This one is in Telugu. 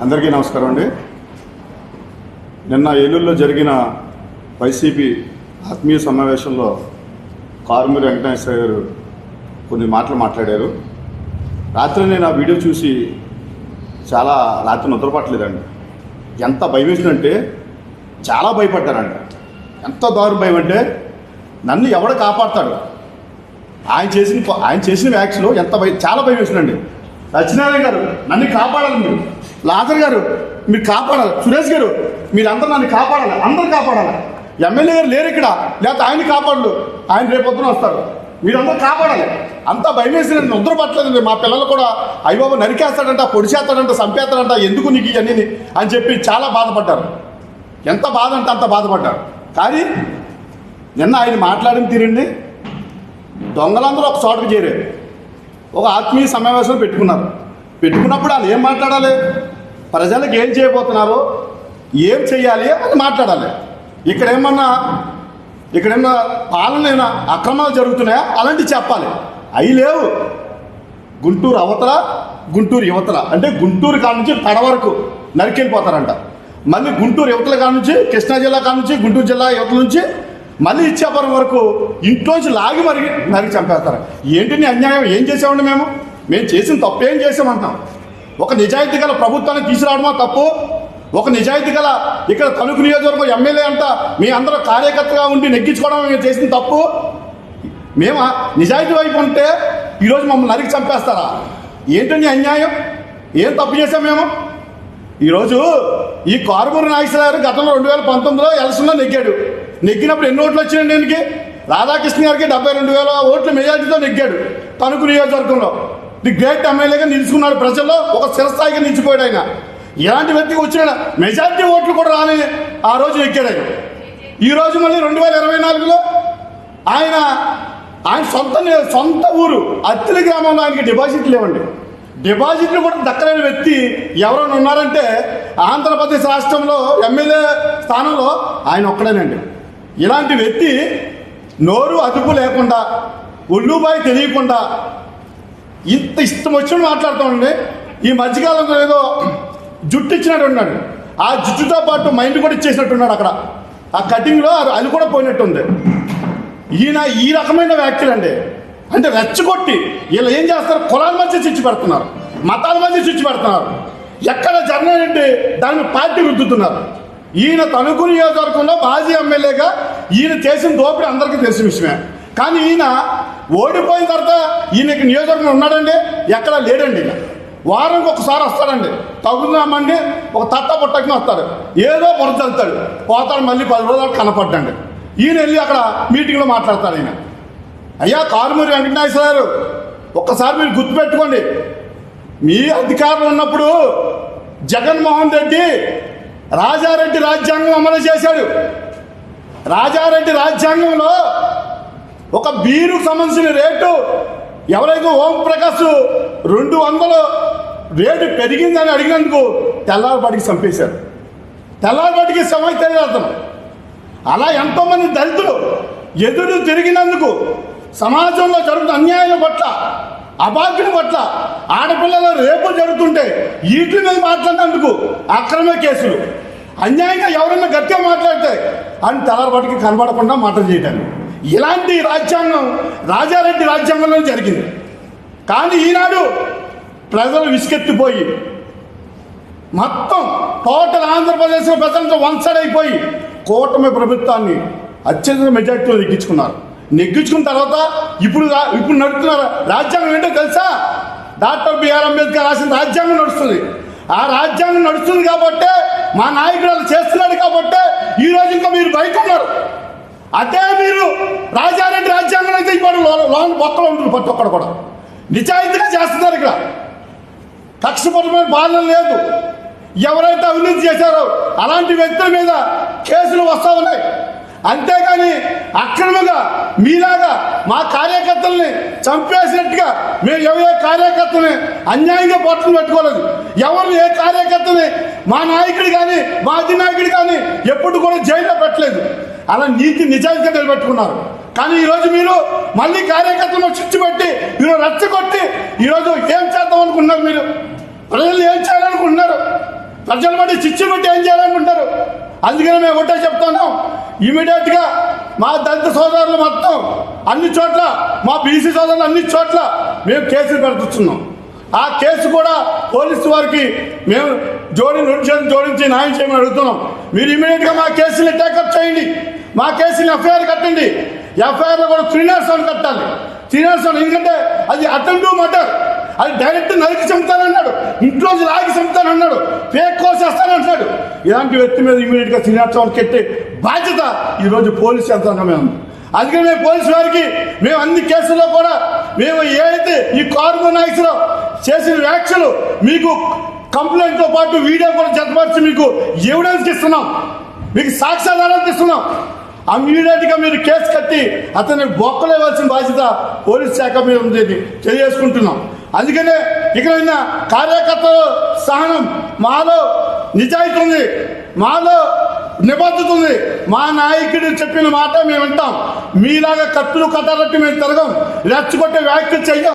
అందరికీ నమస్కారం అండి. నిన్న ఏలూరులో జరిగిన వైసీపీ ఆత్మీయ సమావేశంలో కారుమూరి వెంకటేశ్వర గారు కొన్ని మాటలు మాట్లాడారు. రాత్రి నేను ఆ వీడియో చూసి రాత్రి నిద్రపట్టలేదండి. ఎంత భయం వేసిందంటే చాలా భయపడ్డానండి. ఎంత దారుణ భయం అంటే నన్ను ఎవడ కాపాడతాడు, ఆయన చేసిన వ్యాక్స్లో చాలా భయం వేసిందండి. సత్యనారాయణ గారు నన్ను కాపాడాలి, మీరు లాజర్ గారు మీరు కాపాడాలి, సురేష్ గారు మీరందరూ నన్ను కాపాడాలి, అందరూ కాపాడాలి. ఎమ్మెల్యే గారు లేరు ఇక్కడ, లేకపోతే ఆయన కాపాడలు, ఆయన రేపొద్దున వస్తారు, మీరందరూ కాపాడాలి. అంతా భయం వేసి నేను నిద్ర పట్టలేదండి. మా పిల్లలు కూడా అయ్యబాబు నరికేస్తాడంట, పొడిచేస్తాడంట, చంపేస్తాడంట, ఎందుకు నీకు ఇవన్నీ అని చెప్పి చాలా బాధపడ్డారు. ఎంత బాధ అంటే అంత బాధపడ్డారు. కానీ నిన్న ఆయన మాట్లాడిన తీరండి, దొంగలందరూ ఒక చోటకు చేరారు, ఒక ఆత్మీయ సమావేశం పెట్టుకున్నప్పుడు వాళ్ళు ఏం మాట్లాడాలి, ప్రజలకు ఏం చేయబోతున్నారో, ఏం చెయ్యాలి అని మాట్లాడాలి. ఇక్కడేమన్నా పాలన అక్రమాలు జరుగుతున్నాయా అలాంటివి చెప్పాలి. అవి లేవు. గుంటూరు అవతల, గుంటూరు యువతల, అంటే గుంటూరు కాడ నుంచి కడ వరకు నరికెళ్ళిపోతారంట. మళ్ళీ గుంటూరు యువతల కాడ నుంచి, కృష్ణా జిల్లా కాడ నుంచి, గుంటూరు జిల్లా యువతల నుంచి మళ్ళీ ఇచ్చేపురం వరకు ఇంట్లోంచి లాగి నరికి చంపేస్తారు. ఏంటి అన్యాయం? ఏం చేసామండి? మేము చేసిన తప్పు ఏం చేసామంటాం? ఒక నిజాయితీ గల ప్రభుత్వాన్ని తీసుకురావడమా తప్పు? ఒక నిజాయితీ గల ఇక్కడ తణుకు నియోజకవర్గం ఎమ్మెల్యే అంట మీ అందరూ కార్యకర్తగా ఉండి నెగ్గించుకోవడం మేము చేసిన తప్పు. మేము నిజాయితీ వైపు ఉంటే ఈరోజు మమ్మల్ని నరికి చంపేస్తారా? ఏంటండి అన్యాయం? ఏం తప్పు చేసాం మేము? ఈరోజు ఈ కారుమూరి నాగేశ్వర గారు గతంలో 2019లో ఎలక్షన్లో నెగ్గినప్పుడు ఎన్ని ఓట్లు వచ్చినాయండి? ఆయనకి రాధాకృష్ణ గారికి 72,000 ఓట్ల మెజార్టీతో నెగ్గాడు. తణుకు నియోజకవర్గంలో ది గ్రేట్ ఎమ్మెల్యేగా నిలుచుకున్నాడు. ప్రజల్లో ఒక స్థిరస్థాయిగా నిలిచిపోయాడు ఆయన. ఇలాంటి వ్యక్తికి వచ్చిన మెజార్టీ ఓట్లు కూడా రాని ఆ రోజు నెగ్గాడు ఆయన. ఈరోజు మళ్ళీ 2024లో ఆయన సొంత ఊరు అత్తిలి గ్రామంలో ఆయనకి డిపాజిట్లు లేవండి. డిపాజిట్లు కూడా దక్కలేని వ్యక్తి ఎవరైనా ఉన్నారంటే ఆంధ్రప్రదేశ్ రాష్ట్రంలో ఎమ్మెల్యే స్థానంలో ఆయన ఒక్కడేనండి. ఇలాంటి వ్యక్తి నోరు అదుపు లేకుండా, ఒళ్ళుబాయి తెలియకుండా ఇంత ఇష్టం వచ్చిన మాట్లాడుతామండి. ఈ మధ్యకాలంలో ఏదో జుట్టు ఇచ్చినట్టు ఉన్నాడు. ఆ జుట్టుతో పాటు మైండ్ కూడా ఇచ్చేసినట్టున్నాడు. అక్కడ ఆ కటింగ్లో అది కూడా పోయినట్టుంది. ఈయన ఈ రకమైన వ్యాఖ్యలు అండి. అంటే రెచ్చగొట్టి వీళ్ళు ఏం చేస్తారు, కులాల మధ్య చిచ్చు పెడుతున్నారు, మతాల మధ్య చిచ్చు పెడుతున్నారు. ఎక్కడ జరగనంటే దాన్ని పార్టీ రుద్దుతున్నారు. ఈయన తణుకు నియోజకవర్గంలో మాజీ ఎమ్మెల్యేగా ఈయన చేసిన దోపిడీ అందరికీ తెలిసిన విషయమే. కానీ ఈయన ఓడిపోయిన తర్వాత ఈయనకి నియోజకవర్గం ఉన్నాడండి? ఎక్కడ లేడండి. ఈయన వారానికి ఒకసారి వస్తాడండి, తగుదామండి, ఒక తట్ట పుట్టకి వస్తాడు, ఏదో బురద వెళ్తాడు, పోతాడు, మళ్ళీ 10 రోజులు కనపడ్డండి. ఈయన వెళ్ళి అక్కడ మీటింగ్లో మాట్లాడతాడు. ఈయన అయ్యా కారుమూరి వెంకటేశ్వర గారు, ఒక్కసారి మీరు గుర్తుపెట్టుకోండి, మీ అధికారంలో ఉన్నప్పుడు జగన్మోహన్ రెడ్డి రాజారెడ్డి రాజ్యాంగం అమలు చేశాడు. రాజారెడ్డి రాజ్యాంగంలో ఒక బీరుకు సంబంధించిన రేటు ఎవరైతే ఓంప్రకాష్ 200 రేటు పెరిగిందని అడిగినందుకు తెల్లారిపాటికి చంపేశారు. తెల్లారిపాటికి సమయం తెలియదు. అలా ఎంతోమంది దళితులు ఎదురు తిరిగినందుకు, సమాజంలో జరుగుతున్న అన్యాయం పట్ల, అభాగ్యుల పట్ల, ఆడపిల్లల రేపు జరుగుతుంటే వీటి మీద మాట్లాడినందుకు అక్రమ కేసులు, అన్యాయంగా ఎవరైనా గట్టిగా మాట్లాడితే అని తెల్లారిపాటికి కనబడకుండా మాటలు చేయటాన్ని, ఇలాంటి రాజ్యాంగం రాజారెడ్డి రాజ్యాంగంలో జరిగింది. కానీ ఈనాడు ప్రజలు విసుకెత్తిపోయి మొత్తం టోటల్ ఆంధ్రప్రదేశ్లో ప్రజలతో వన్ సైడ్ అయిపోయి కూటమి ప్రభుత్వాన్ని అత్యధిక మెజార్టీలో నెగ్గించుకున్న తర్వాత ఇప్పుడు నడుస్తున్న రాజ్యాంగం ఏంటో తెలుసా? డాక్టర్ బిఆర్ అంబేద్కర్ రాసిన రాజ్యాంగం నడుస్తుంది. ఆ రాజ్యాంగం నడుస్తుంది కాబట్టే, మా నాయకుడు చేస్తున్నాడు కాబట్టే ఈరోజు ఇంకా మీరు బయట ఉన్నారు. అదే మీరు రాజారెడ్డి రాజ్యాంగం అయితే ఇప్పుడు లోన్ బొక్కలు ఉంటుంది. ప్రతి ఒక్కడు కూడా నిజాయితీగా చేస్తున్నారు. ఇక్కడ కక్షపూర్వమైన పాలన లేదు. ఎవరైతే అవినీతి చేశారో అలాంటి వ్యక్తుల మీద కేసులు వస్తూ ఉన్నాయి. అంతేగాని అక్రమంగా మీలాగా మా కార్యకర్తల్ని చంపేసినట్టుగా మేము ఏ కార్యకర్తని అన్యాయంగా పట్టుకుని పెట్టుకోలేదు. ఎవరు ఏ కార్యకర్తని మా నాయకుడు కానీ మా అధినాయకుడు కానీ ఎప్పుడు కూడా జైల్లో పెట్టలేదు. అలా నీతి నిజాయితీగా నిలబెట్టుకున్నారు. కానీ ఈరోజు మీరు మళ్ళీ కార్యకర్తలను చిచ్చు పెట్టి మీరు రెచ్చగొట్టి ఈరోజు ఏం చేద్దాం అనుకున్నారు? మీరు ప్రజలు ఏం చేయాలనుకుంటున్నారు? ప్రజలు బట్టి చిచ్చు బట్టి ఏం చేయాలనుకుంటారు? అందుకని మేము ఒకటే చెప్తున్నాం, ఇమీడియట్గా మా దళిత సోదరులు మొత్తం అన్ని చోట్ల, మా బీసీ సోదరులు అన్ని చోట్ల మేము కేసులు పెడుతున్నాం. ఆ కేసు కూడా పోలీసు వారికి మేము జోడించి న్యాయం చేయమని అడుగుతున్నాం. మీరు ఇమీడియట్గా మా కేసుని టేకప్ చేయండి, మా కేసుని ఎఫ్ఐఆర్ కట్టండి. ఎఫ్ఐఆర్లో కూడా 3 years కట్టాలి. 3 years, ఎందుకంటే అది అటెంటివ్ మర్డర్, అది డైరెక్ట్ నరికి చంపుతానన్నాడు, ఇంట్లో లాగి చంపుతానన్నాడు, ఫేక్ కోసేస్తానంటున్నాడు. ఇలాంటి వ్యక్తి మీద ఇమీడియట్గా 3 years కట్టే బాధ్యత ఈరోజు పోలీసు యంత్రాంగమే ఉంది. అందుకని మేము పోలీసు వారికి మేము అన్ని కేసుల్లో కూడా మేము ఏదైతే ఈ కార్బన్ నాయకులు చేసిన వ్యాఖ్యలు మీకు కంప్లైంట్తో పాటు వీడియో కూడా జతపరిచి మీకు ఎవిడెన్స్ ఇస్తున్నాం, మీకు సాక్ష్యాధారాలు ఇస్తున్నాం. ఇమీడియట్గా మీరు కేసు కట్టి అతన్ని బొక్కలేవాల్సిన బాధ్యత పోలీస్ శాఖ మీద ఉంది తెలియజేసుకుంటున్నాం. అందుకనే ఇక్కడ ఉన్న కార్యకర్తలు సహనం, మాలో నిజాయితీ ఉంది, మాలో నిబద్ధత ఉంది. మా నాయకుడు చెప్పిన మాట మేము వింటాం. మీలాగా కత్తులు కట్టాలంటే మేము తిరగం, రెచ్చగొట్టే వ్యాఖ్యలు చెయ్యం.